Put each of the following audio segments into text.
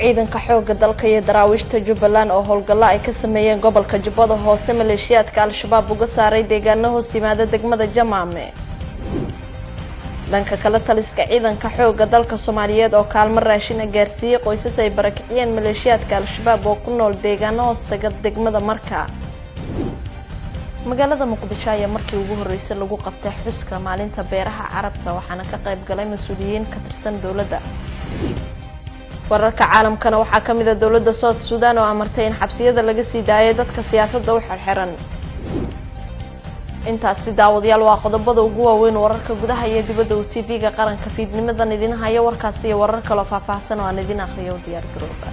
ciidanka xoogga dalka iyo daraawiishta Jubbaland oo howlgalo ay ka sameeyeen gobolka Jubbada Hoose maleeshiyaadka Al-Shabaab uga saaray deegaano hoos yimaada degmada Jamaame. dhanka kale taliska ciidanka xoogga dalka Soomaaliyeed oo kaalmo raashin gaarsiiyay qoysas ay barakiciyeen maleeshiyaadka Al-Shabaab oo ku nool deegaano hoostaga degmada Marka. magaalada Muqdisho ayaa markii ugu horeysay lagu qabtay xuska maalinta beeraha Carabta waxaana ka qayb galay mas'uuliyiin ka tirsan dawladda. wararka caalamkana waxaa ka mid ah dawladda South Sudan oo amartay in xabsiyada laga sii daayo dadka siyaasadda u xirxiran. intaasi daawadayaal waa qodobada ugu waaweyn wararka gudaha iyo dibadda oo TV-ga qaranka fiidnimadan idin haya warkaasi iyo warar kale oo faahfaahsan oo aan idin akhriyo diyaar garooba.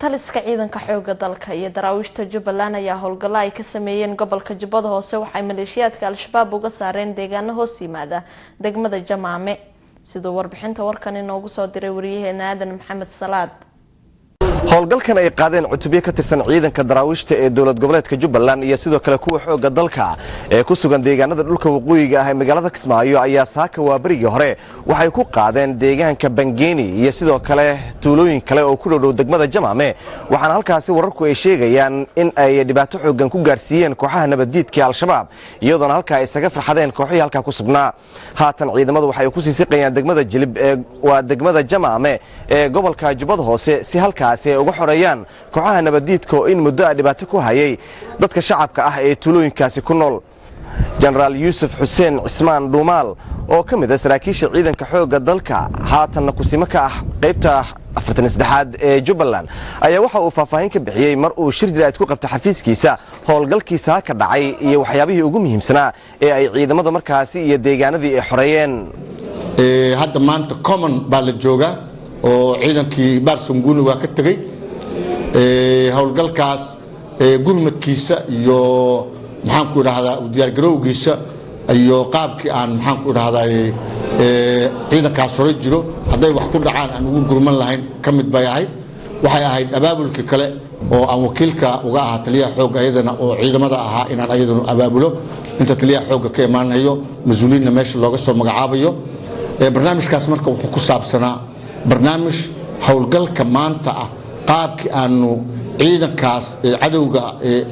taliska ciidanka xoogga dalka iyo daraawiishta Jubbaland ayaa howlgalo ay ka sameeyeen gobolka Jubbada Hoose waxay maleeshiyaadka Al-Shabaab uga saareen deegaano hoos yimaada degmada Jamaame. sidoo warbixinta warkan inoogu soo diray wariyaheena Aadan Maxamed Salaad. howlgalkan ay qaadeen cutubyo ka tirsan ciidanka daraawiishta ee dawlad goboleedka Jubbaland iyo sidoo kale kuwa xoogga dalka ee ku sugan deegaanada dhulka waqooyiga ah ee magaalada Kismaayo ayaa saaka waa barigii hore waxay ku qaadeen deegaanka Bangeeni iyo sidoo kale tuulooyin kale oo ku dhow degmada Jamaame waxaana halkaasi wararku ay sheegayaan in ay dhibaato xooggan ku gaarsiiyeen kooxaha nabaddiidka Al-Shabaab iyadoona halka ay isaga farxadeen kooxihii halka ku sugnaa. haatan ciidamadu waxay ku sii siqayaan degmada Jilib ee waa degmada Jamaame ee gobolka Jubbada Hoose si halkaas uga xoreeyaan kooxaha nabaddiidka oo in muddo dhibaato ku hayay dadka shacabka ah ee tuulooyinkaasi ku nool. General Yusuf Hussein Ismaan Dhuumaal oo ka mid ah saraakiisha ciidanka xoogga dalka haatanna ku sima ka ah qaybta 43aad ee Jubbaland ayaa waxa uu faahfaahin ka bixiyay mar uu shir jiraad ku qabtay xafiiskiisa howlgalkiisa ka dhacay iyo waxyaabihii ugu muhiimsanaa ee ay ciidamada markaasi iyo deegaanadii ay xoreeyeen. hadda maanta common baa la joogaa oo ciidankii Baarsanguuni waa ka tagay howlgalkaas gurmadkiisa iyo maxaan ku raahdaa u diyaar garowgiisa iyo qaabkii aan maxaan ku raahdaa ciidankaas hore jiro haday wax ku dhacaan aan ugu gurman lahayn kamid bay ahayd waxay ahayd abaabulka kale oo aan wakiilka uga ahaa taliyaha xoog ayadana oo ciidamada ahaa inaan ayadana abaabulo inta taliyaha xoog ka imaanayo mas'uuliyiinna meesha looga soo magacaabayo barnaamijkaas marka wuxuu ku saabsanaa barnaamij howlgalka maanta ah qaabkii aanu ciidankaas cadowga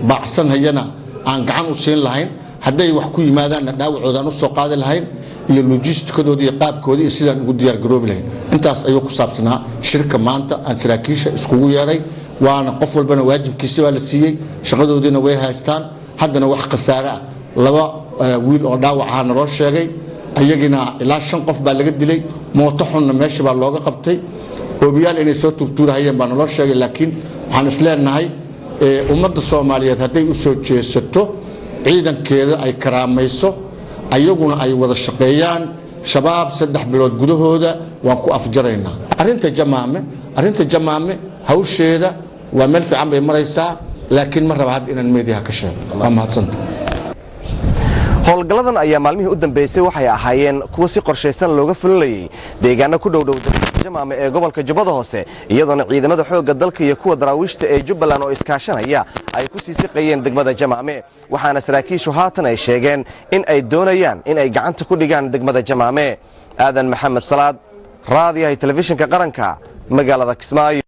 baacsan hayana aan gacan u siin lahayn haday wax ku yimaadaan dhaawacoodan u soo qaadi lahayn iyo logisticadooda iyo qaabkooda iyo sidaan ugu diyaar garoobi lahayn intaas ayuu ku saabsanaa shirka maanta aan saraakiisha iskugu yeeray waana qof walbana waajibkiisa waa la siiyay shaqadoodina way haystaan haddana wax khasaare ah laba wiil oo dhaawac ah naloo sheegay ayagina ilaa 5 qof baa laga dilay mooto xunna meesha baa looga qabtay hoobiyaal inay soo turtuurahayeen baa naloo sheegay laakiin waxaan isleenahay ummadda Soomaaliyeed haday u soo jeesato ciidankeeda ay karaamayso ayaguna ay wada shaqeeyaan shabaab 3 bilood gudahooda waan ku afjaraynaa. arinta Jamaame hawsheeda waa meel fiican bay maraysaa laakiin ma raba had inaan meediyaha ka sheego. waa mahadsantahay. howlgaladan ayaa maalmihii u dambeysay waxay ahaayeen kuwa si qorsheysan looga fulinayay deegaano ku dhow Jamaame ee gobolka Jubbada Hoose iyadoona ciidamada xoogga dalka iyo kuwa daraawiishta ee Jubbaland oo iskaashanaya ay ku sii siqayeen degmada Jamaame waxaana saraakiishu haatan ay sheegeen in ay doonayaan in ay gacanta ku dhigaan degmada Jamaame. Aadan Maxamed Salaad raadiyaha telefishinka qaranka magaalada Kismaayo.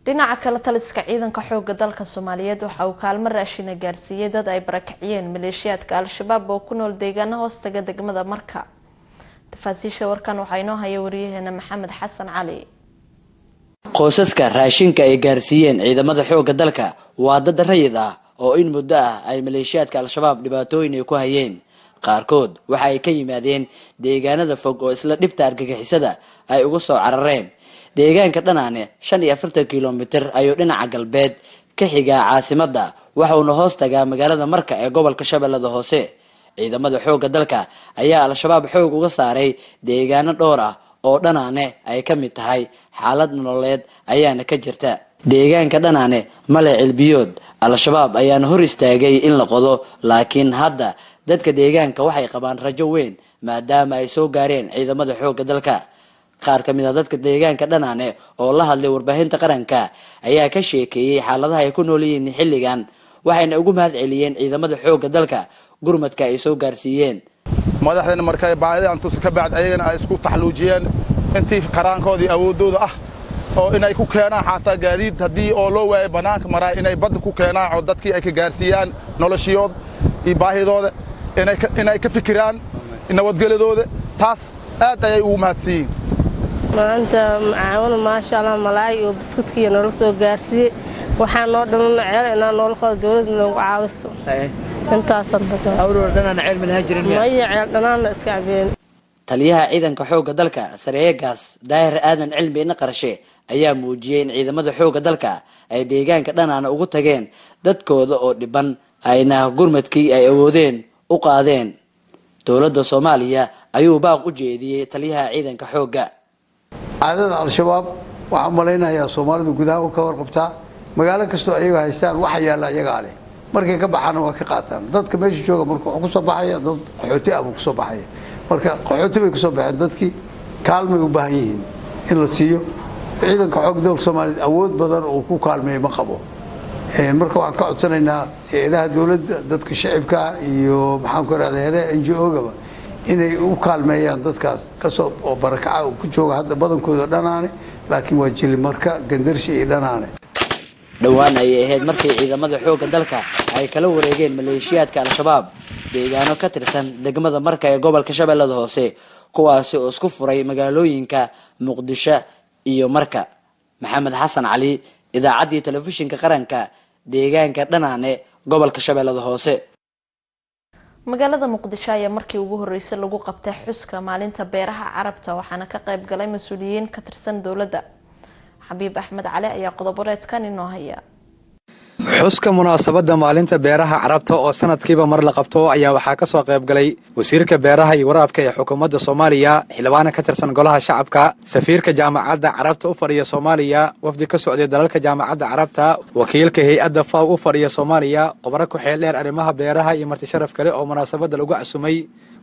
dhinaca kale taliska ciidanka xoogga dalka Soomaaliyeed waxa uu kaalmo raashin gaarsiiyay dad ay barakiciyeen maleeshiyaadka Al-Shabaab oo ku nool deegaano hoostaga degmada Marka. tafaasiisha warkan waxaa inoo haya wariyaheena Maxamed Xasan Cali. qoysaska raashinka ay gaarsiiyeen ciidamada xoogga dalka waa dad rayid ah oo in muddo ah ay maleeshiyaadka Al-Shabaab dhibaatooyin ku hayeen qaarkood waxa ay ka yimaadeen deegaanada fog oo isla dhibta argagixisada ay uga soo carareen. deegaanka dhanaane 45 kiiloomitir ayuu dhinaca galbeed ka xigaa caasimadda waxaana hoos tagaa magaalada Marka ee gobolka Shabeellada Hoose. ciidamada xoogga dalka ayaa Al-Shabaab xoog uga saaray deegaano dhowr ah oo dhanaane ay ka mid tahay xaalad nololeed ayaana ka jirta. deegaanka dhanaane male cilbiyood Al-Shabaab ayaana hor istaagay in la qodo laakiin hadda dadka deegaanka waxay qabaan rajo weyn maadaama ay soo gaareen ciidamada xoogga dalka. qaar ka mid ah dadka deegaanka Dhanaane oo la hadlay warbaahinta qaranka ayaa ka sheekeeyay xaaladaha ay ku nool yihiin xilligan waxayna ugu mahad celiyeen ciidamada xoogga dalka gurmadka ay soo gaarsiiyeen madaxdana markay baahida aan tuska bacd ayagana ay isku taxluujiyeen intii karaankoodii awoodooda ah oo inay ku keenaan xataa gaadiid hadii oo loo waayay banaanka maray inay badda ku keenaan oo dadkii ay ka gaarsiiyaan noloshiyood iyo baahidooda inay ka fikiraan nabadgelyadooda taas aad ay ugu mahadsiin maanta macaawina maasha Allah malaay oo biskudkiina nala soo gaarsiiyay waxaan noo dhalana ceel inaan nool qado dawladda nagu caawiso intaas sababta awroodana ceel ma jirin ma ceel dhanaana iska cabeen taliyaha ciidanka xoogga dalka sareegaas daahir aadan cilmi in qarshe ayaa muujiyay in ciidamada xoogga dalka ay deegaanka Dhanaane ugu tageen dadkooda oo dhiban ayna gurmadkii ay awoodeen u qaadeen dawladda Soomaaliya ayuu baaq u jeediyay taliyaha ciidanka xoogga caadada al-shabaab waxa maleynayaa Soomaalidu gudaha u ka warqabtaa magaalo kasto ayaga haystaan waxa yaala ayaga leh markay ka baxaan waa ka qaataan dadka meesha jooga markuu ku soo baxaya dad qaxooti ah ku soo baxaya marka qaxooti bay ku soo baxeen dadkii kaalmay u baahan yihiin in la siiyo ciidanka xoogga dalka Soomaaliyeed awood badan oo ku kaalmeeyo ma qabo marka waxaan ka codsanaynaa hay'adaha dawladda dadka shacabka iyo maxaan ku raadayay NGO-gaba inay u kaalmeeyaan dadkaas ka soo oo barakaca ku jooga hadda badankooda Dhanaane laakiin waa jili marka gandarshi iyo Dhanaane dhawaan ay ahayd markii ciidamada xoogga dalka ay kala wareegeen maleeshiyaadka al-shabaab deegaano ka tirsan degmada marka ee gobolka Shabeellada Hoose kuwaas oo isku furay magaalooyinka Muqdisho iyo Marka Maxamed Xasan Cali idaacadii telefishinka qaranka deegaanka Dhanaane gobolka Shabeellada Hoose magaalada Muqdisho ayaa markii ugu horeysay lagu qabtay xuska maalinta beeraha Carabta waxaana ka qayb galay mas'uuliyiin ka tirsan dawladda Xabiib Axmed Cali ayaa qodoboreedkan inoo haya xuska munaasabada maalinta beeraha Carabta oo sanadkiiba mar la qabto ayaa waxaa ka soo qayb galay wasiirka beeraha iyo waraabka ee xukuumadda Soomaaliya xildhibaan ka tirsan golaha shacabka safiirka jaamacadda Carabta u fadhiya Soomaaliya wafdi ka socday dalalka jaamacadda Carabta wakiilka hay'adda FAO u fadhiya Soomaaliya khubaro ku xeel dheer arrimaha beeraha iyo marti sharaf kale oo munaasabada lagu casumay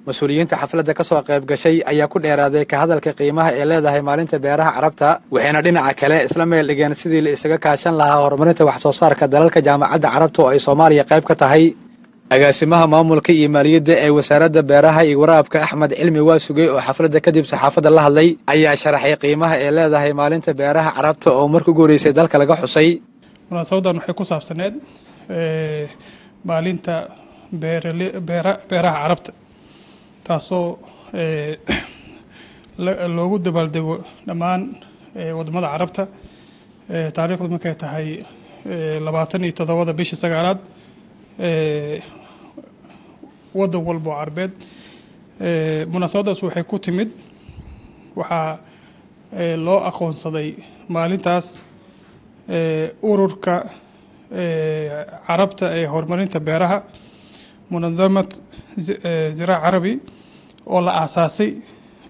mas'uuliyiinta xafladda ka soo qayb gashay ayaa ku dheeraaday ka hadalka qiimaha ee leedahay maalinta beeraha Carabta waxayna dhinaca kale isla meel dhigeen sidii la isaga kaashan lahaa horumarinta wax soo saarka dalalka jaamacadda Carabta oo ay Soomaaliya qayb ka tahay agaasimaha maamulka iyo maaliyadda ee wasaaradda beeraha iyo waraabka Axmed Cilmi Waasugay oo xafladda kadib saxaafadda la hadlay ayaa sharaxay qiimaha ee leedahay maalinta beeraha Carabta oo markii ugu horeysay dalka laga xusay munaasabadan waxay ku saabsaneed maalinta beeraha Carabta taasoo loogu dabaaldego dhammaan wadamada Carabta taariikhdu markay tahay 27 bishii 9aad wadan walba oo Carbeed munaasabadaas waxay ku timid waxa loo aqoonsaday maalintaas ururka Carabta ee horumarinta beeraha munadamad ziraac carabi oo la aasaasay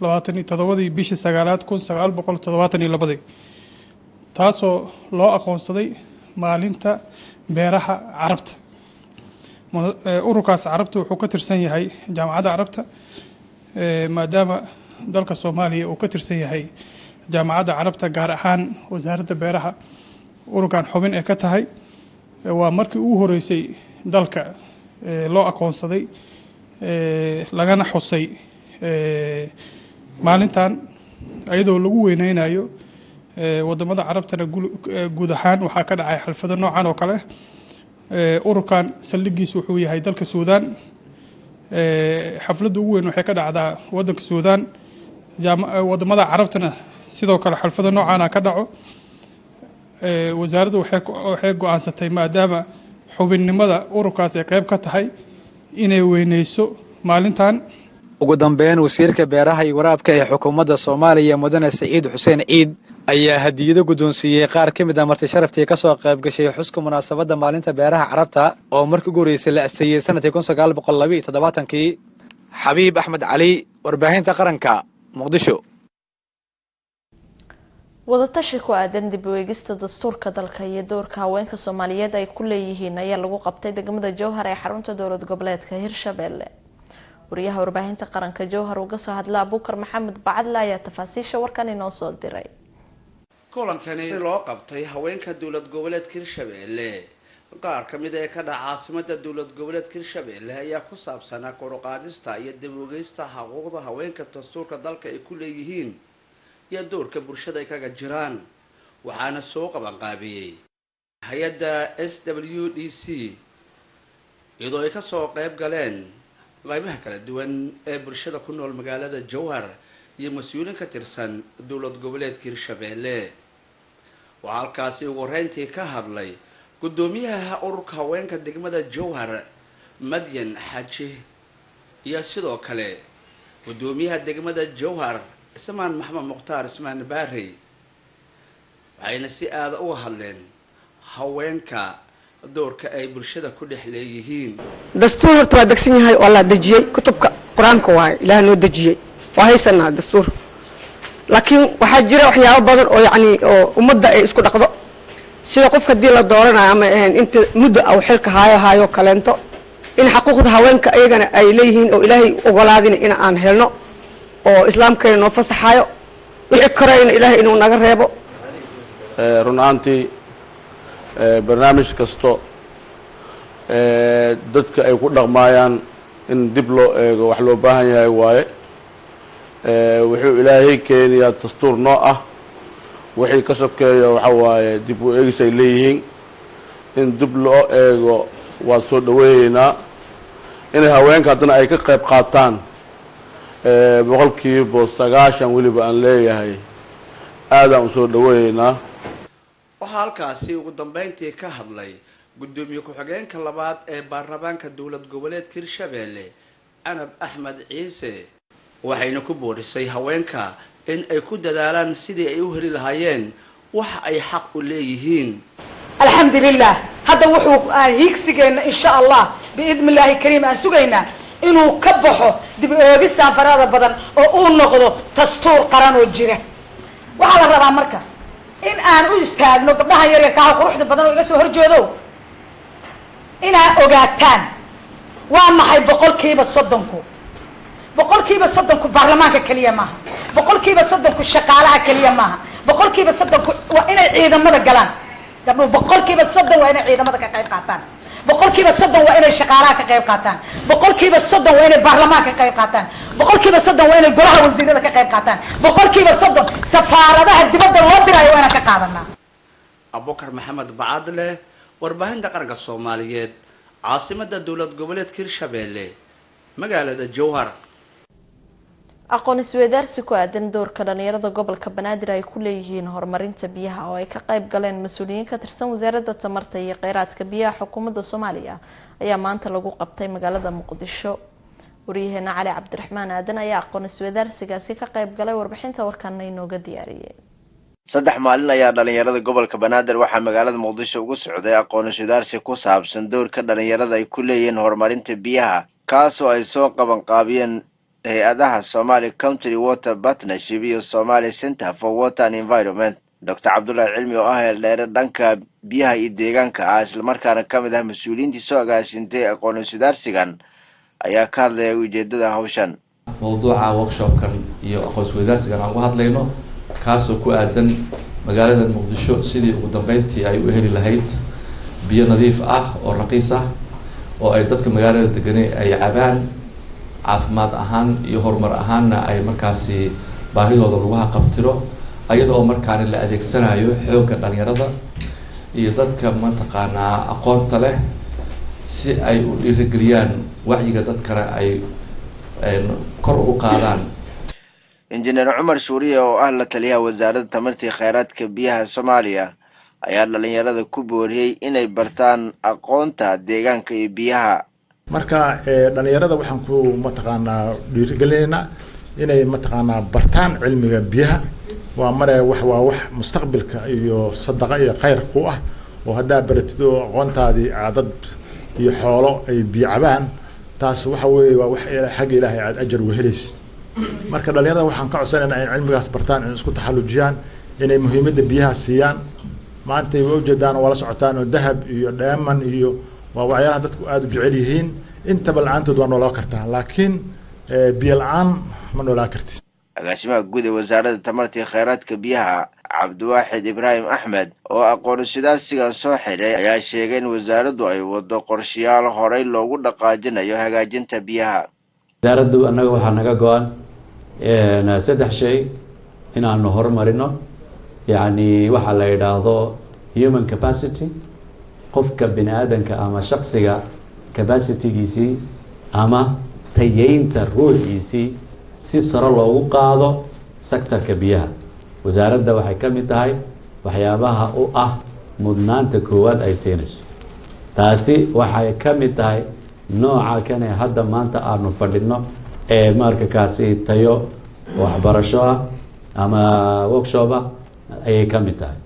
27 bishii 9aad 1972 taasoo loo aqoonsaday maalinta beeraha Carabta ururkaas Carabta wuxuu ka tirsan yahay jaamacadda Carabta maadaama dalka Soomaaliya uu ka tirsan yahay jaamacadda Carabta gaar ahaan wasaaradda beeraha ururkan xubin ee ka tahay waa markii ugu horeysay dalka loo aqoonsaday lagana xusay maalintan ayadoo lagu weyneynayo wadamada Carabtana guud ahaan waxaa ka dhacay xalfado noocan oo kale ururkan saldhigiis wuxuu yahay dalka Suudaan xafladda ugu weyn waxay ka dhacdaa wadanka Suudaan wadamada Carabtana sidoo kale xalfado noocan ka dhaco wasaaraddu waxay go'aansatay maadaama xubinnimada ururkaas ay qayb ka tahay inay weyneyso maalintan ugu dambeyn wasiirka beeraha iyo waraabka ee xukuumadda Soomaaliya mudane Saciid Xuseen Ciid ayaa hadiyado guddoonsiiyay qaar ka mid ah marti sharaftii ka soo qayb gashay xuska munaasabada maalinta beeraha Carabta oo markii ugu horeysay la asteeyay sanadkii 1972 Xabiib Axmed Cali warbaahinta qaranka Muqdisho wadatashi ku aadan dib u eegista dastuurka dalka iyo doorka haweenka Soomaaliyeed ay ku leeyihiin ayaa lagu qabtay degmada Jowhar ee xarunta dowlad goboleedka Hirshabelle wariyaha warbaahinta qaranka Jowhar uga soo hadla Abuukar Maxamed Bacadla ayaa tafaasiisha warkan inoo soo diray. kulankani loo qabtay haweenka dawlad goboleedka Hirshabelle qaar kamid ah ka dhaca caasimadda dawlad goboleedka Hirshabelle ayaa ku saabsanaa kor u qaadista iyo dib u eegista xuquuqda haweenka dastuurka dalka ay ku leeyihiin iyo doorka bulshada ay kaga jiraan waxaana soo qaban qaabiyay hay'adda SWDC iyadoo ay ka soo qayb galeen qaybaha kala duwan ee bulshada ku nool magaalada Jowhar iyo mas'uuliyiin ka tirsan dawlad goboleedka Hirshabelle waxaa halkaasi ugu horeyntii ka hadlay gudoomiyaha ururka haweenka degmada Jowhar Madyan Xaji iyo sidoo kale gudoomiyaha degmada Jowhar Ismaan Maxamed Mukhtaar Ismaan Baari waxayna si aad uga hadleen haweenka doorka ay bulshada ku dhex leeyihiin dastuur horta waa degsan yahay oo la dejiyay kutubka quraanka waa ilaahay noo dejiyay waa haysanaa dastuur laakiin waxaa jira waxyaabo badan oo oo ummadda ay isku dhaqdo sida qofka hadii la dooranayo ama inta muddo aw xilka haayo kaleento in xuquuqda haweenka ayagana ay leeyihiin oo ilaahay ogolaadina in aan helno oo islaamkeena noo fasaxayo wixii korayna ilaahay inuu naga reebo runaantii barnaamij kasto dadka ay ku dhaqmayaan in dib loo eego wax loo baahan yahay waaye wuxuu ilaahay keenayaa dastuur noo ah wixii ka sokeeyo waxa waaye dib u eegis ay leeyihiin in dib loo eego waa soo dhaweeynaa in haweenka haddana ay ka qayb qaataan boqolkiiba 90 weliba aan leeyahay aadaan u soo dhaweeynaa waxaa halkaasi ugu dambeyntii ka hadlay gudoomiye ku-xigeenka labaad ee baarlamaanka dawlad goboleedka Hirshabelle Anab Axmed Ciise waxayna ku boorisay haweenka in ay ku dadaalaan sidii ay u heli lahaayeen wax ay xaq u leeyihiin alxamdulillah hadda wuxuu hiigsigeena insha Allah biidmi Ilaahi kariim aan sugaynaa inuu ka baxo dib u eegista farada badan oo uu noqdo dastuur qaran oo jira waxa la rabaa marka in aan u istaagno gabdhaha yar ka quruxda badan oo iga soo horjeedo ina ogaataan waa maxay boqolkiiba 30 boqolkiiba 30 baarlamaanka kaliya maaha boqolkiiba 30 shaqaalaha kaliya maaha boqolkiiba 30 waa inay ciidamada galaan gabdho boqolkiiba 30 waa inay ciidamada ka qayb qaataan boqolkiiba 30 waa inay shaqaalaha ka qayb qaataan boqolkiiba 30 waa inay baarlamaanka ka qayb qaataan boqolkiiba 30 waa inay golaha wasiirada ka qayb qaataan boqolkiiba 30 safaaradaha dibadda loo dirayo waa inaan ka qaadanaa Abuukar Maxamed Bacadle warbaahinta qaranka Soomaaliyeed caasimadda dawlad goboleedka Hirshabelle magaalada Jowhar aqoon isweydaarsi ku aadan doorka dhalinyarada gobolka Banaadir ay ku leeyihiin horumarinta biyaha oo ay ka qayb galeen mas'uuliyiin ka tirsan wasaaradda tamarta iyo kheyraadka biyaha xukuumadda Soomaaliya ayaa maanta lagu qabtay magaalada Muqdisho wariyaheena Cali Cabdiraxmaan Aadan ayaa aqoon isweydaarsigaasi ka qayb galay warbixinta warkan inooga diyaariyay 3 maalin ayaa dhalinyarada gobolka Banaadir waxa magaalada Muqdisho ugu socday aqoon isweydaarsi ku saabsan doorka dhalinyarada ay ku leeyihiin horumarinta biyaha kaas oo ay soo qaban qaabiyeen hay'adaha Somali Country Water Partnership iyo Somali Center for Water and Environment Dr. Abdullah Cilmi oo ah dheere dhanka biyaha iyo deegaanka isla markaana kamid ah mas'uuliyiinta soo agaasintay aqoon isweydaarsigan ayaa ka hadlay ujeedada hawshan mowduuca workshopkan iyo aqoon isweydaarsigan aan uga hadlayno kaas oo ku aadan magaalada Muqdisho sidii ugu dambeyntii ay u heli lahayd biyo nadiif ah oo raqiis ah oo ay dadka magaalada degan ay cabaan caafimaad ahaan iyo horumar ahaanna ay markaasi baahidooda lagu qabtiro ayadoo markaan la adeegsanayo xoogga dhalinyarada iyo dadka mataqaanaa aqoonta leh si ay u dhiirigeliyaan wacyiga dadkana ay kor u qaadaan Engineer Umar Suuriye oo ah la taliyaha wasaaradda tamarta iyo kheyraadka biyaha Soomaaliya ayaa dhalinyarada ku booriyay inay bartaan aqoonta deegaanka iyo biyaha marka dhalinyarada waxaan ku mataqaanaa dhiirigelinayna inay mataqaanaa bartaan cilmiga biyaha waa mare wax mustaqbalka iyo sadaqa iyo khayr ku ah oo hadaa baratido aqoontaadii aadad iyo xoolo ay biyo cabaan taas waxa weeye waa wax xaq Ilaahay aad ajar u helaysid marka dhalinyarada waxaan ka codsanaynaa in cilmigaas bartaan in isku taxallujiyaan inay muhiimadda biyaha siiyaan maanta ay u jeedaan wala socotaan oo dahab iyo diamond iyo waa waxyaalaha dadku aad u jecel yihiin intaba la-aantood waa noolaa kartaa laakiin biyo la-aan ma noolaa karti agaasimaha guud ee wasaaradda tamarta iyo kheyraadka biyaha cabdiwaaxid ibraahim axmed oo aqoon-sidaasigan soo xidhay ayaa sheegay in wasaaraddu ay wado qorshayaal horey loogu dhaqaajinayo hagaajinta biyaha wasaaraddu annaga waxaa naga go-an 3 shay inaanu horumarino yacni waxaa la yidhaahdo human capacity qofka bini aadanka ama shaksiga capacitygiisii ama tayeynta ruuxiisii si sare loogu qaado sectorka biyaha wasaaradda waxay ka mid tahay waxyaabaha u ah mudnaanta koowaad ay siinayso taasi waxay ka mid tahay nooca kane hadda maanta aanu fadhino ee markaasi tayo waxbarasho ah ama workshop ah ayay ka mid tahay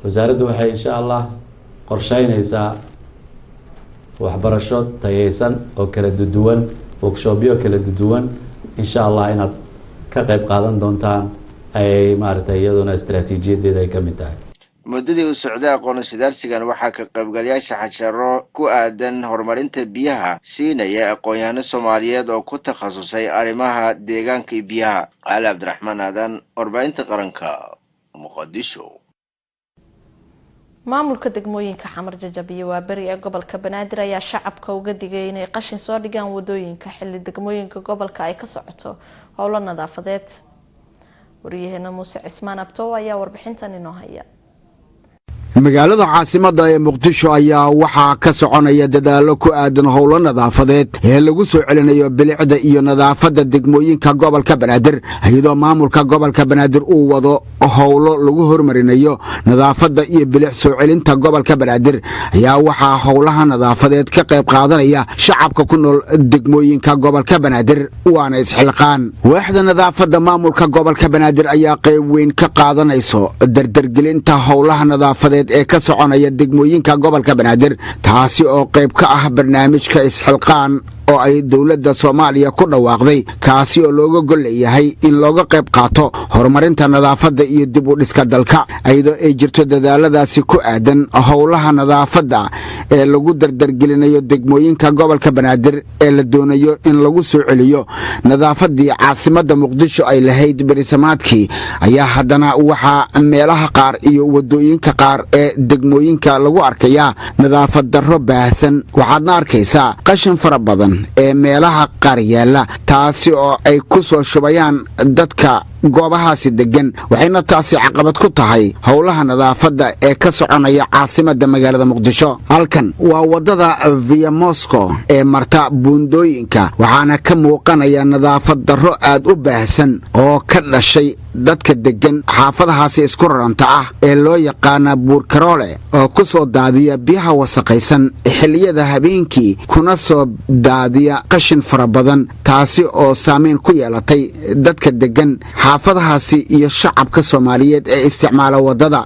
wasaaraddu waxay insha allah qorsheynaysaa waxbarasho tayeysan oo kala duwan workshopyo kala duwan insha allah inaad ka qayb qaadan doontaan ay maaragtay iyaduna istaraatiijiyadeeda ay ka mid tahay muddadii uu socday aqoon-sidaarsigan waxaa ka qaybgalayaasha xasharo ku aadan horumarinta biyaha siinaya aqoon-yahano Soomaaliyeed oo ku takhasusay arrimaha deegaanka iyo biyaha cali cabdiraxmaan aadan warbaahinta qaranka muqdisho maamulka degmooyinka xamar jajab iyo waaberi ee gobolka banaadir ayaa shacabka uga digay inay qashin soo dhigaan wadooyinka xilli degmooyinka gobolka ay ka socoto howlo nadaafadeed wariyaheena muuse cismaan abtow ayaa warbixintan inoo haya magaalada caasimadda ee muqdisho ayaa waxaa ka soconaya dadaalo ku aadan howlo nadaafadeed ee lagu soo celinayo bilicda iyo nadaafadda degmooyinka gobolka banaadir iyadoo maamulka gobolka banaadir uu wado howlo lagu horumarinayo nadaafadda iyo bilic soo celinta gobolka banaadir ayaa waxaa howlaha nadaafadeed ka qayb qaadanaya shacabka ku nool degmooyinka gobolka banaadir waana isxilqaan waaxda nadaafadda maamulka gobolka banaadir ayaa qayb weyn ka qaadanayso dardargelinta howlaha nadaafadeed ee ka soconaya degmooyinka gobolka banaadir taasi oo qayb ka ah barnaamijka isxilqaan oo ay dawladda Soomaaliya ku dhawaaqday kaasi oo looga gol leeyahay in looga qayb qaato horumarinta nadaafadda iyo dib u dhiska dalka ayadoo ay jirto dadaaladaasi ku aadan howlaha nadaafadda ee lagu dardargelinayo degmooyinka gobolka banaadir ee la doonayo in lagu soo celiyo nadaafadii caasimadda muqdisho ay lahayd berisamaadkii ayaa haddana waxaa meelaha qaar iyo wadooyinka qaar ee degmooyinka lagu arkayaa nadaafad darro baahsan waxaadna arkaysaa qashin fara badan ee meelaha qaar yaala taasi oo ay ku soo shubayaan dadka goobahaasi degan waxayna taasi caqabad ku tahay howlaha nadaafadda ee ka soconaya caasimadda magaalada muqdisho halkan waa wadada via Moscow ee marta buundooyinka waxaana ka muuqanaya nadaafad darro aad u baahsan oo ka dhashay dadka degan xaafadahaasi isku raranta ah ee loo yaqaana buurkaroole oo ku soo daadiya biyaha wasaqaysan xilliyada habeenkii kuna soo daadiya qashin fara badan taasi oo saameyn ku yeelatay dadka degan xaafadahaasi iyo shacabka Soomaaliyeed ee isticmaala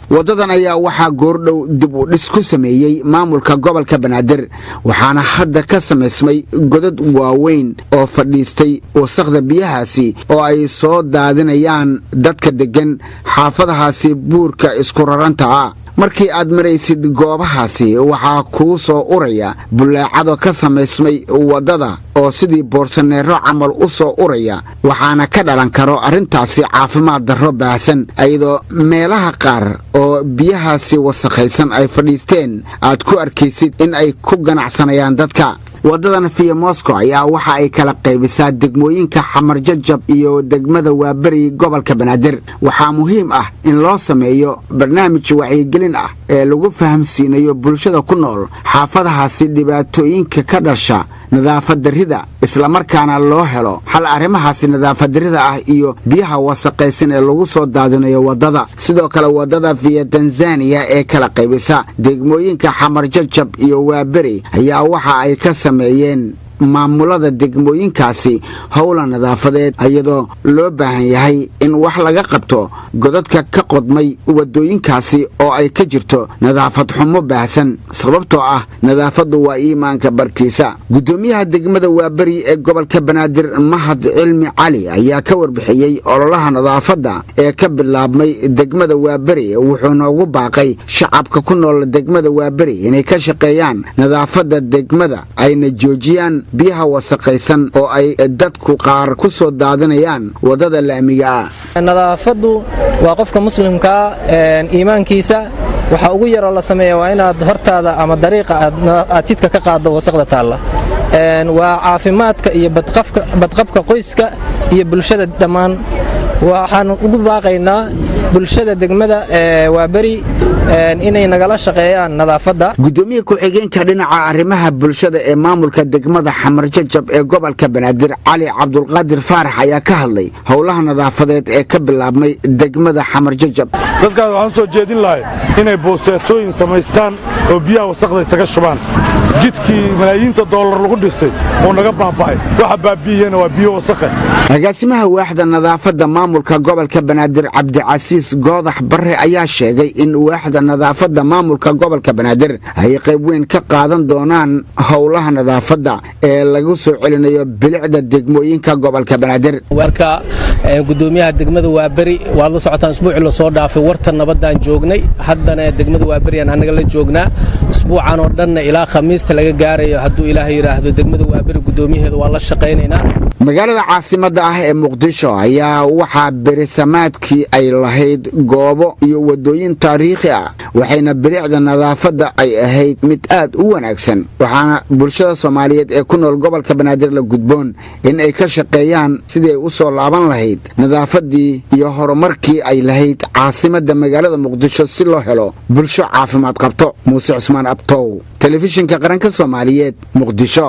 wadadan ayaa waxaa goordhow dib u dhis ku sameeyay maamulka gobolka banaadir waxaana hadda ka samaysmay godad waaweyn oo fadhiistay wasaqda biyahaasi oo ay soo daadinayaan dadka degan xaafadahaasi buurka isku raranta ah markii aad maraysid goobahaasi waxaa kuu soo uraya bulaacado ka samaysmay wadada oo sidii boorsaneero camal u soo uraya waxaana ka dhalan karo arrintaasi caafimaad darro baahsan ayadoo meelaha qaar oo biyahaasi wasakhaysan ay fadhiisteen aad ku arkaysid in ay ku ganacsanayaan dadka wadadan via Moscow ayaa waxa ay kala qaybisaa degmooyinka xamar jajab iyo degmada waaberi gobolka banaadir waxaa muhiim ah in loo sameeyo barnaamij wacyigelin ah ee lagu fahamsiinayo bulshada ku nool xaafadahaasi dhibaatooyinka ka dhasha nadaafad darrida isla markaana loo helo hal arrimahaasi nadaafad darrida ah iyo biyaha wasaqaysan ee lagu soo daadinayo wadada sidoo kale wadada via Tanzania ee kala qaybisa degmooyinka xamar jajab iyo waaberi ayaa waxa ay ka sameeyeen maamulada degmooyinkaasi howla nadaafadeed ayadoo loo baahan yahay in wax laga qabto godadka ka qodmay wadooyinkaasi oo ay ka jirto nadaafad xumo baahsan sababtoo ah nadaafadu waa iimaanka barkiisa gudoomiyaha degmada waaberi ee gobolka banaadir mahad cilmi cali ayaa ka warbixiyay ololaha nadaafadda ee ka bilaabmay degmada waaberi wuxuu noogu baaqay shacabka ku nool degmada waaberi inay ka shaqeeyaan nadaafadda degmada ayna joojiyaan biyaha wasaqaysan oo ay dadku qaar ku soo daadinayaan wadada laamiga ah. nadaafadu waa qofka muslimka iimaankiisa waxa ugu yar oo la sameeyo waa inaad hortaada ama dariiqa aad jidka ka qaado wasaqda taala waa caafimaadka iyo badqabka qoyska iyo bulshada dhammaan waxaan ugu baaqaynaa bulshada degmada waa bari inay nagala shaqeeyaan nadaafada. Gudoomiye ku-xigeenka dhinaca arrimaha bulshada ee maamulka degmada Xamar Jajab ee gobolka Banaadir Cali Cabdulqaadir Faarax ayaa ka hadlay howlaha nadaafadeed ee ka bilaabmay degmada Xamar Jajab. dadka waxaan soo jeedin lahay inay boosteetooyin samaystaan oo biyaha wasaqda isaga shubaan. jidkii malaayiinta dollar lagu dhisay oo naga baaba'ay waxa baabiyayna waa biyo wasaq. agaasimaha waaxda nadaafada maamulka gobolka Banaadir Cabdicasiis Goodax Barre ayaa sheegay in waaxda nadaafada maamulka gobolka Banaadir ay qayb weyn ka qaadan doonaan howlaha nadaafada ee lagu soo celinayo bilicda degmooyinka gobolka Banaadir. warka gudoomiyaha degmada waa bari waa la socotaan isbuucii la soo dhaafay warta nabadaan joognay haddana degmada waa bari aan anaga la joognaa isbuucan oo dhan ilaa khamiista laga gaarayo hadduu ilaahay yiraahdo degmada waa bari gudoomiyaheedu waa la shaqeynaynaa. magaalada caasimada ah ee Muqdisho ayaa waxaa berisamaadkii ay lahayd goobo iyo wadooyin taariikhi ah waxayna bilicda nadaafada ay ahayd mid aad u wanaagsan waxaana bulshada Soomaaliyeed ee ku nool gobolka Banaadir la gudboon in ay ka shaqeeyaan sidii ay u soo laaban lahayd nadaafadii iyo horumarkii ay lahayd caasimada magaalada Muqdisho si loo helo bulsho caafimaad qabto. Muuse Cusmaan Abtow, telefishinka qaranka Soomaaliyeed, Muqdisho.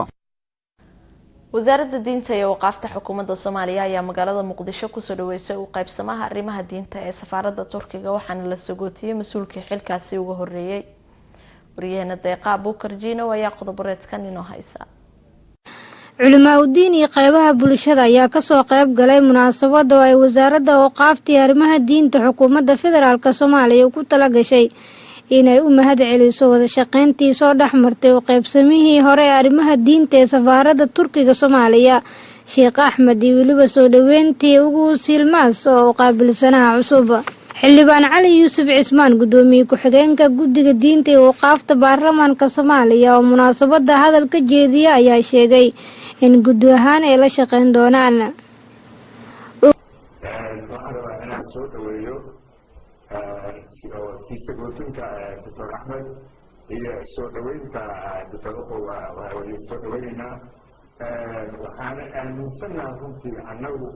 wasaaradda diinta iyo waqaafta xukuumadda Soomaaliya ayaa magaalada Muqdisho ku soo dhaweysay u qaybsamaha arrimaha diinta ee safaaradda Turkiga waxaana la sagootiyay mas'uulkii xilkaasi ugu horeeyay. wariyahana Deeqa Abuukar Jiino ayaa qodoboreedkan inoo haysa. culimaa diin iyo qaybaha bulshada ayaa ka soo qayb galay munaasabada oo ay wasaaradda waqaafta iyo arrimaha diinta xukuumadda federaalka Soomaaliya ku tala gashay inay u mahad celiso wada shaqeyntii soo dhaxmartay oo qaybsamihii hore ee arrimaha diinta ee safaaradda Turkiga Soomaaliya Sheekh Axmed iyo waliba soo dhaweyntii ugu silmaas oo qaabilsanaha cusub. xildhibaan Cali Yuusuf Cismaan gudoomiye ku-xigeenka guddiga diinta iyo waqaafta baarlamaanka Soomaaliya oo munaasabada hadal ka jeediyay ayaa sheegay in guddi ahaan ay la shaqeyn doonaan. sagootinka Dr. Axmed iyo soo dhaweynta Dr. way soo dhaweynaynaa waxaana aaminsanahay runtii annagu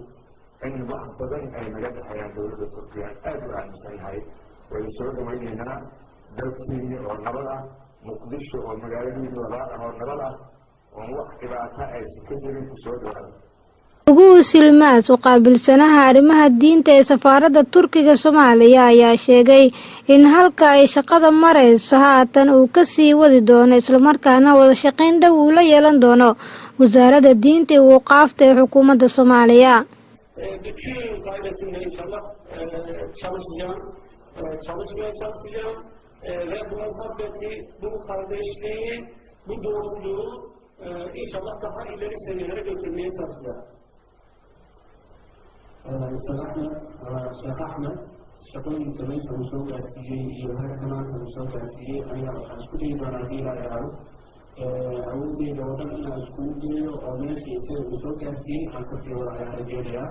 in wax badan ay naga dhexeeyaan dowladda Turkiga aad u aaminsanahay way soo dhaweynaynaa dalkiina oo nabad ah Muqdisho oo magaaladiina oo nabad ah oo wax dhibaato aysan ka jirin ku soo dhawaada. ugu silmaas oo qaabilsanaha arrimaha diinta ee safaaradda Turkiga Soomaaliya ayaa sheegay in halka ay shaqada marayso haatan uu ka sii wadi doono isla markaana wada shaqeyn dhow uu la yeelan doono wasaaradda diinta iyo waqaafta ee xukuumadda Soomaaliya. İnşallah daha ileri seviyelere götürmeye çalışacağız. Sheekh Axmed shaqooyinka meesha uu soo gaarsiiyey iyo halka maanta uu soo gaarsiiyey ayaa waxaan isku dayi doonaa haddii ilaa yaraado awoodeyda wadan inaan iskugu geeyo oo meeshii isaga uu soo gaarsiiyey aan kasii wada ayaan rajeynayaa.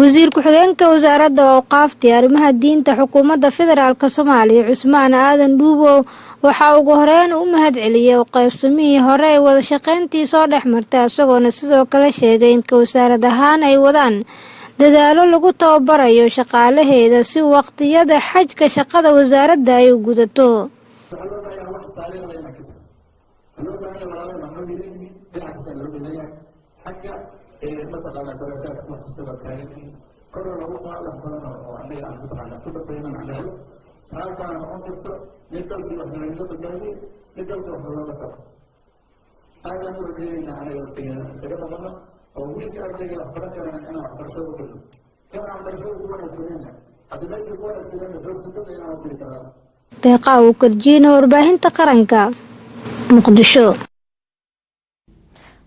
wasiir ku-xigeenka wasaaradda waqaafta iyo arrimaha diinta xukuumadda federaalka Soomaaliya Cusmaan Aadan Dhuubow waxaa ugu horeyn u mahad celiyay oo qaybsamihii hore ee wada shaqeyntii soo dhaxmartay isagoona sidoo kale sheegay in wasaarad ahaan ay wadaan dadaalo lagu tababarayo shaqaalaheeda si waqtiyada xajka shaqada wasaaradda ay u gudato. Deeqa Abuukar Jiino, warbaahinta qaranka, Muqdisho.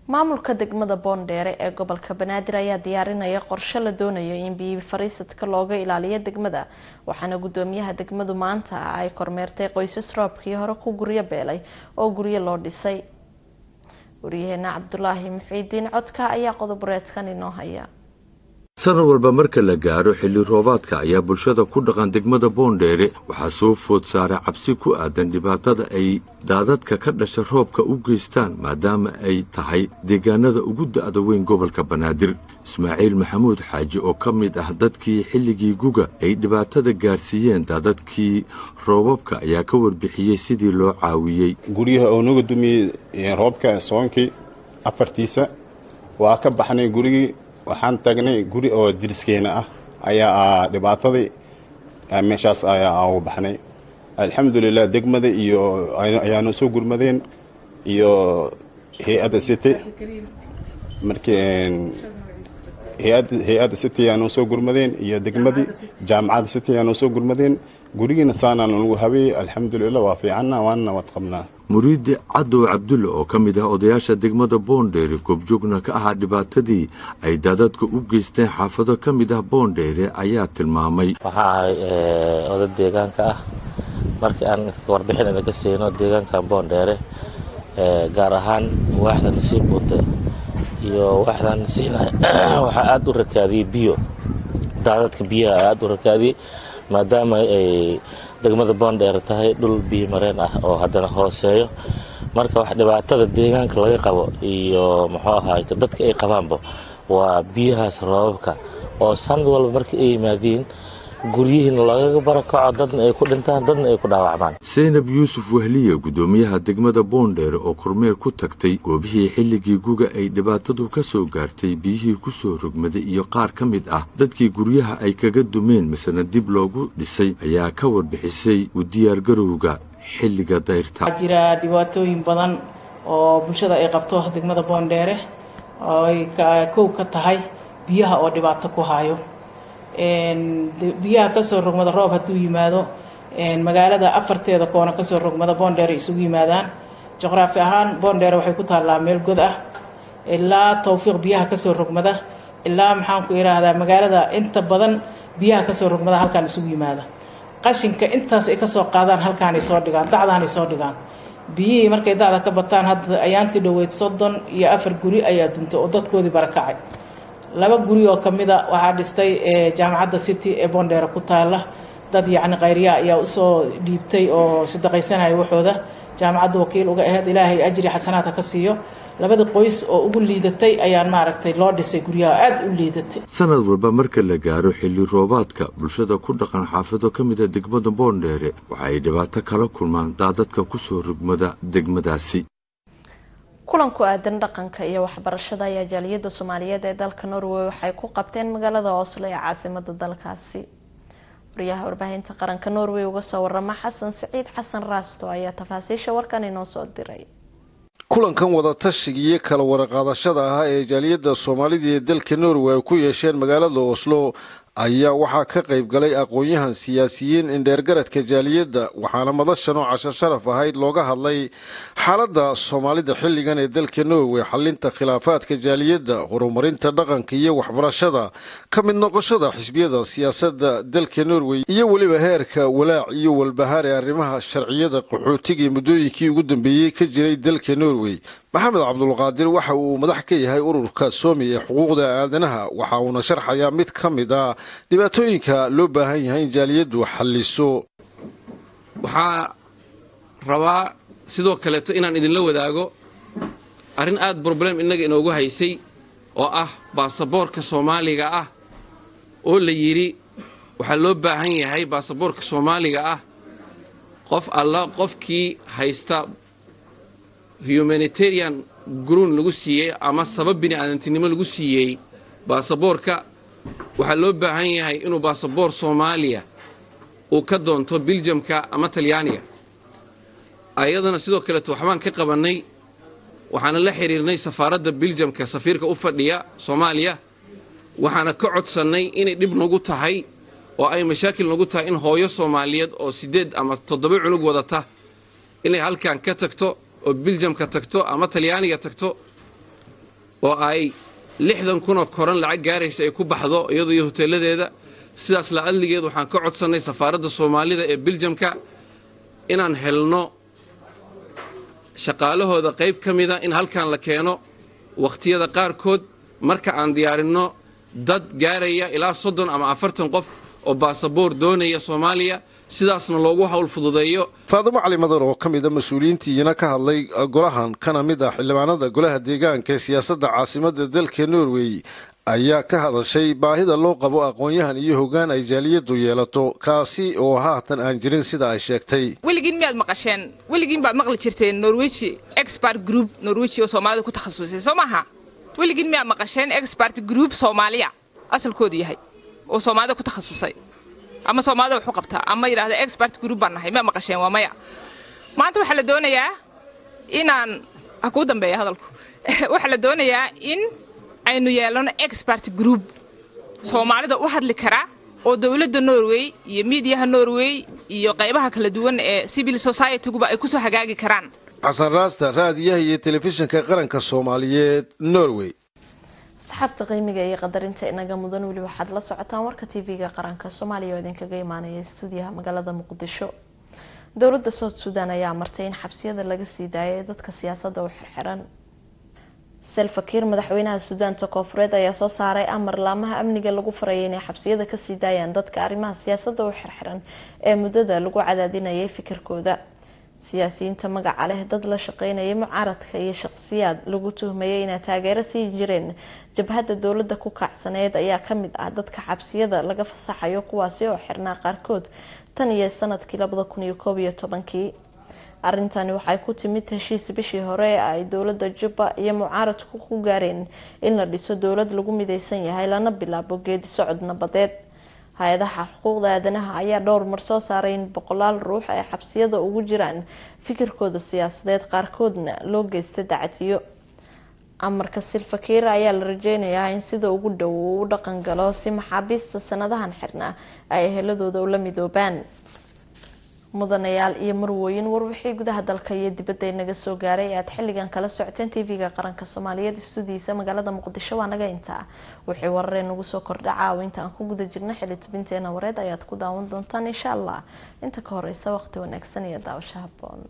maamulka degmada Boondheere ee gobolka Banaadir ayaa diyaarinaya qorshe la doonayo in biyo fariisadka looga ilaaliyo degmada waxaana gudoomiyaha degmadu maanta ay kormeertay qoysas roobkii hore ku guryo beelay oo guryo loo dhisay. waryaheena cabdulaahi muxiidiin codka ayaa qodob-reedkan inoo haya. sanad walba marka la gaaro xilli roobaadka ayaa bulshada ku dhaqan degmada Boondheere waxaa soo food saaray cabsi ku aadan dhibaatada ay daadadka ka dhasha roobka u geystaan maadaama ay tahay deegaanada ugu da'da weyn gobolka Banaadir. Ismaaciil Maxamuud Xaaji oo ka mid ah dadkii xilligii guga ay dhibaatada gaarsiiyeen daadadkii roobabka ayaa ka warbixiyay sidii loo caawiyay. guriyaha oo nagu dumiyay roobka soonkii afartiisa waa ka baxnay gurigii waxaan tagnay guri oo diriskeena ah ayaa dhibaatadii meeshaas ayaa ugu baxnay. alxamdulillaah degmada iyo ayaanu soo gurmadeen iyo hay'adda city markii hay'adda city ayaanu soo gurmadeen iyo degmadii jaamacadda city ayaanu soo gurmadeen gurigiina saanaan lagu habeeyey. alxamdulillaah waa fiicanna waana wad qabnaa. muriidi cadow cabdulle oo ka mid ah odayaasha degmada Boondheere goobjoogna ka ahaa dhibaatadii ay daadadka u geysteen xaafado ka mid ah Boondheere ayaa tilmaamay. waxaa ahay oday deegaanka ah markii aan warbixin idinka siino deegaanka Boondheere gaar ahaan waaxda nasiib buute iyo waaxda nasiinay waxaa aad u rakaadiyay biyo daadadka biyaha aad u rakaadiyay maadaama ay degmada Boondheere tahay dhul biyo mareen ah oo haddana hooseeyo marka wax dhibaatada deegaanka laga qabo iyo muxuu ahaay dadka ay qabaanba waa biyahaas roobabka oo sanad walba markii ay yimaadeen guryihiina laga barakaco dadna ay ku dhintaan dadna ay ku dhaawacmaan. Zainab Yuusuf Wahliye gudoomiyaha degmada Boondheere oo kormeer ku tagtay goobihii xilligii guga ay dhibaatadu ka soo gaartay biyihii ku soo rogmaday iyo qaar ka mid ah dadkii guryaha ay kaga dumeen misana dib loogu dhisay ayaa ka warbixisay u diyaar garowga xilliga dayrta. jira dhibaatooyin badan oo bulshada ay qabto degmada Boondheere oo ay ka tahay biyaha oo dhibaato ku hayo biyaha ka soo rogmada roob hadduu yimaado magaalada afarteeda koona ka soo rogmada Boondheere isugu yimaadaan juqraafi ahaan Boondheere waxay ku taallaa meel god ah ilaa Tawfiiq biyaha ka soo rogmada ilaa maxaan ku iraahdaa magaalada inta badan biyaha ka soo rogmada halkaan isugu yimaada qashinka intaas ay ka soo qaadaan halkaan ay soo dhigaan dacdaan ay soo dhigaan biyihii markay dacda ka bataan hadda ayaantii dhaweyd 34 guri ayaa duntay oo dadkoodii barakacay. 2 guri oo kamida waxaa dhistay jaamacadda city ee Boondheere ku taala dad yacni qayriya ayaa u soo dhiibtay oo sadaqaysanay waxooda jaamacadda wakiil uga ahayd ilaahay ajri xasanaadka ka siiyo. 2 qoys oo ugu liidatay ayaan maaragtay loo dhisay guryaha aad u liidatay. sanad walba marka la gaaro xilli roobaadka bulshada ku dhaqan xaafado ka mid ah degmada Boondheere waxa ay dhibaato kala kulmaan daadadka ku soo rogmada degmadaasi. kulanku aadan dhaqanka iyo waxbarashada ayaa jaaliyada Soomaaliyeed ee dalka Norway waxay ku qabteen magaalada Oslo ee caasimadda dalkaasi. wariyaha warbaahinta qaranka Norway uga soo warama Xasan Saciid Xasan Raasto ayaa tafaasiisha warkan inoo soo diray. kulankan wada tashiga iyo kala warqaadashada ah ee jaaliyada Soomaalida ee dalka Norway ay ku yeesheen magaalada Oslo ayaa waxaa ka qayb galay aqoon-yahan siyaasiyiin indheergaradka jaaliyadda waxaana madashan oo casho sharaf ahayd looga hadlay xaaladda Soomaalida xilligan ee dalka Norway xalinta khilaafaadka jaaliyadda horumarinta dhaqanka iyo waxbarashada ka mid noqoshada xisbiyada siyaasadda dalka Norway iyo waliba heerka walaac iyo walbahaar ee arrimaha sharciyada qaxootiga muddooyinkii ugu dambeeyay ka jiray dalka Norway. maxamed cabdulqaadir waxa uu madax ka yahay ururka Soomi ee xuquuqda aadanaha waxa uu sharxayaa mid ka mid ah dhibaatooyinka loo baahan yahay in jaaliyaddu xalliso. waxaa rabaa sidoo kale inaan idinla wadaago arrin aad problem inaga inoogu haysay oo ah baasaboorka Soomaaliga ah oo la yiri waxa loo baahan yahay baasaboorka Soomaaliga ah qofkii haysta humanitarian ground lagu siiyay ama sabab bini'aadantinimo lagu siiyay baasaboorka waxa loo baahan yahay inuu baasaboor Soomaaliya uu ka doonto Belgiumka ama Talyaaniga. ayadana sidoo kale waxbaan ka qabanay waxaana la xiriirnay safaaradda Belgiumka safiirka u fadhiya Soomaaliya waxaana ka codsanay inay dib nagu tahay oo ay mashaakil nagu tahay in hooyo Soomaaliyeed oo 8 ama 7 cunug wadata inay halkaan ka tagto oo Belgiumka tagto ama Talyaaniga tagto oo ay 60,000 oo koran lacag gaaraysa ay ku baxdo iyadoo iyo hoteeladeeda sidaas la adligeed waxaan ka codsanay safaaradda Soomaalida ee Belgiumka inaan helno shaqaalahooda qayb ka mida in halkan la keeno waqtiyada qaarkood marka aan diyaarinno dad gaaraya ilaa 30 ama 40 qof oo baasaboor doonaya Soomaaliya sidaasna loogu hawl fududeeyo. Faadumo Cali Madar oo ka mid ah mas'uuliyiintiina ka hadlay golahan kana mid ah xildhibaanada golaha deegaanka ee siyaasadda caasimadda dalka Norway ayaa ka hadashay baahida loo qabo aqoon-yahan iyo hoggaan ay jaaliyadu yeelato kaasi oo haatan aan jirin sida ay sheegtay. weligiin miyaad maqasheen weligiin baad maqli jirteen Norway expert group Norway oo Soomaalida ku takhasusay Soomaha weligiin miyaad maqasheen expert group Soomaaliya asalkoodu yahay oo Soomaalida ku takhasusay ama Soomaalida wuxuu qabtaa ama yiraahdo expert group baan nahay ma maqasheen waa maya maanta waxa la doonayaa inaan aku dambeeyo hadalku waxa la doonayaa in aynu yeelano expert group Soomaalida u hadli kara oo dawladda Norway iyo meediyaha Norway iyo qaybaha kala duwan ee civil society-guba ay ku soo hagaagi karaan. Xasan Raasta raadiyaha iyo telefishinka qaranka Soomaaliyeed Norway. saxaabta qiimiga iyo qadarinta inaga mudan wali waxaad la socotaan warka TV-ga qaranka Soomaaliya oo idinkaga imaanaya stuudiyaha magaalada Muqdisho. Dawladda South Sudan ayaa martay in xabsiyada laga sii daayay dadka siyaasadda u xirxiran. Salva Kiir madaxweynaha Suudaanta Koonfureed ayaa soo saaray amar laamaha amniga lagu farayay inay xabsiyada ka sii daayaan dadka arrimaha siyaasadda u xirxiran ee muddada lagu cadaadinayay fikirkooda. siyaasiyiinta magaca leh dad la shaqeynaya mucaaradka iyo shakhsiyaad lagu tuhmayay inay taageero siin jireen jabhadda dawladda ku kacsaneed ayaa ka mid ah dadka xabsiyada laga fasaxayo kuwaasi oo xirnaa qaarkood tan iyo sanadkii 2011 arintani waxay ku timid heshiis bishii hore ay dawladda Juba iyo mucaaradku ku gaareen in la dhiso dawlad lagu mideysan yahay lana bilaabo geedi socod nabadeed. hay'adaha xuquuqda aadanaha ayaa dhowr mar soo saaray in boqolaal ruux ay xabsiyada ugu jiraan fikirkooda siyaasadeed qaarkoodna loo geystay dacatiyo. amarka Salva Kiir ayaa la rajeynayaa in sida ugu dhow uu dhaqan galo si maxaabiista sanadahan xirnaa ay eheladooda u la midoobaan. mudanayaal iyo marwooyin warbixii gudaha dalka iyo dibadda inaga soo gaaray aad xilligan kala socoteen TV-ga qaranka Soomaaliyeed stuudiyiisa magaalada Muqdisho waa naga intaa wixii warar nagu soo kordhaca oo inta aan ku guda jirno xilli tibinteena wareed ayaad ku daawan doontaan insha Allah inta ka horeysa waqti wanaagsan iyo daawasho habboon.